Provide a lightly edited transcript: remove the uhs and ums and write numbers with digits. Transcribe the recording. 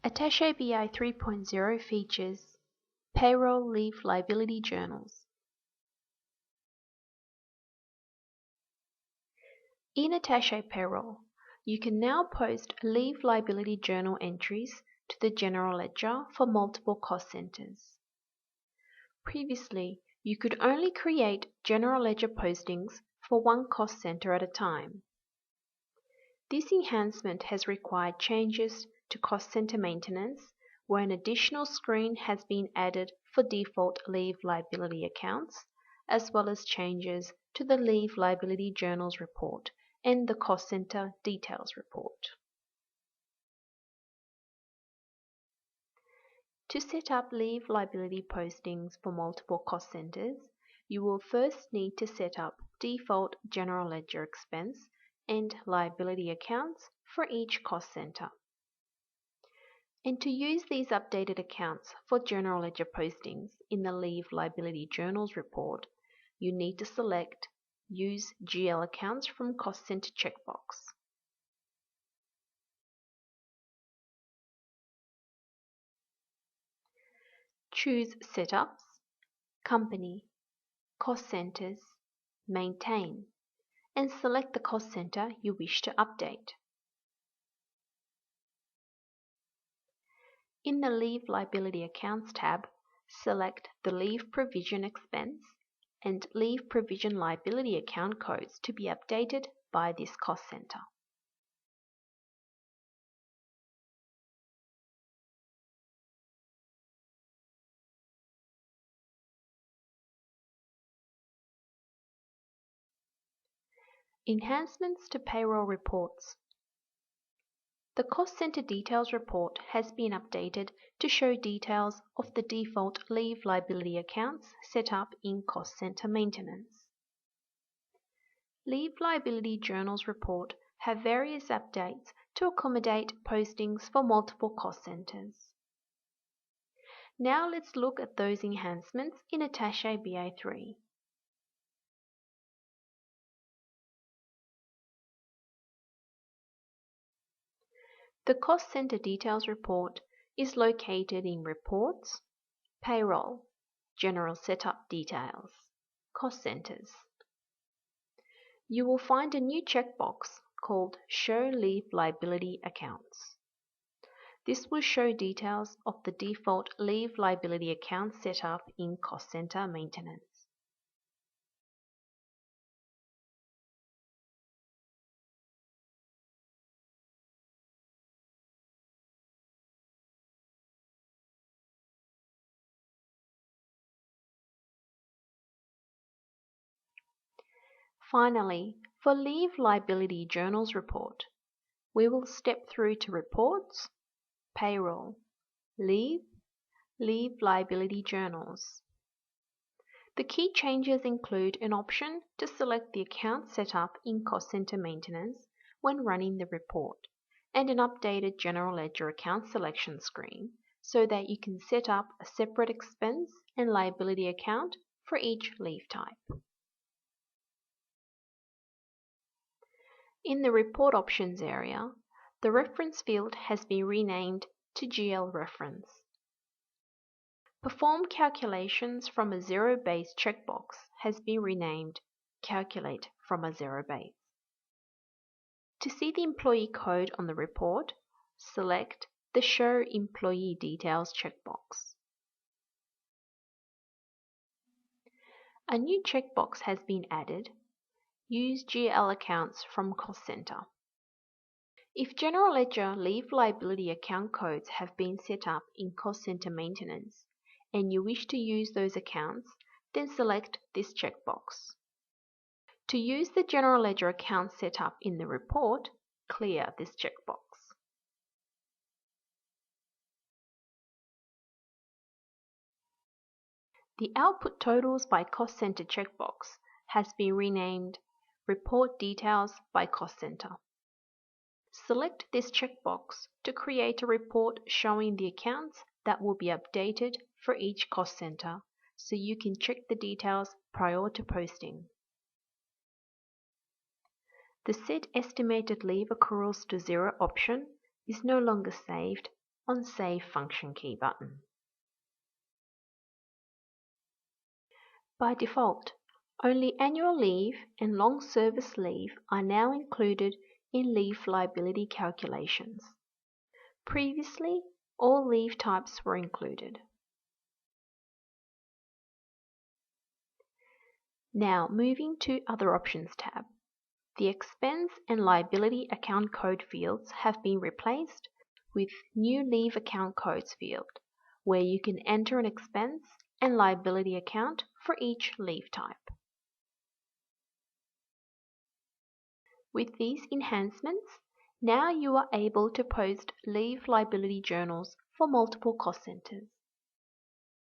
Attaché BI 3.0 features Payroll Leave Liability Journals. In Attaché Payroll, you can now post leave liability journal entries to the general ledger for multiple cost centers. Previously, you could only create general ledger postings for one cost center at a time. This enhancement has required changes to cost center maintenance, where an additional screen has been added for default leave liability accounts, as well as changes to the leave liability journals report and the cost center details report. To set up leave liability postings for multiple cost centers, you will first need to set up default general ledger expense and liability accounts for each cost center. And to use these updated accounts for general ledger postings in the leave liability journals report, you need to select Use GL Accounts from Cost Center checkbox. Choose Setups, Company, Cost Centers, Maintain, and select the cost center you wish to update. In the Leave Liability Accounts tab, select the Leave Provision Expense and Leave Provision Liability account codes to be updated by this cost center. Enhancements to payroll reports. The cost center details report has been updated to show details of the default leave liability accounts set up in cost center maintenance. Leave liability journals report have various updates to accommodate postings for multiple cost centers. Now let's look at those enhancements in Attaché BI 3. The cost center details report is located in Reports, Payroll, General Setup Details, Cost Centers. You will find a new checkbox called Show Leave Liability Accounts. This will show details of the default leave liability account set up in Cost Center Maintenance. Finally, for Leave Liability Journals report, we will step through to Reports, Payroll, Leave Liability Journals. The key changes include an option to select the account set up in Cost Center Maintenance when running the report, and an updated General Ledger account selection screen so that you can set up a separate expense and liability account for each leave type. In the Report Options area, the reference field has been renamed to GL Reference. Perform Calculations from a Zero Base checkbox has been renamed Calculate from a Zero Base. To see the employee code on the report, select the Show Employee Details checkbox. A new checkbox has been added, Use GL Accounts from Cost Center. If General Ledger Leave Liability account codes have been set up in Cost Center Maintenance and you wish to use those accounts, then select this checkbox. To use the General Ledger account set up in the report, clear this checkbox. The Output Totals by Cost Center checkbox has been renamed Report Details by Cost Center. Select this checkbox to create a report showing the accounts that will be updated for each cost center, so you can check the details prior to posting. The Set Estimated Leave Accruals to Zero option is no longer saved on Save Function Key button. By default, only annual leave and long service leave are now included in leave liability calculations. Previously, all leave types were included. Now moving to Other Options tab. The Expense and Liability Account Code fields have been replaced with New Leave Account Codes field, where you can enter an expense and liability account for each leave type. With these enhancements, now you are able to post leave liability journals for multiple cost centers.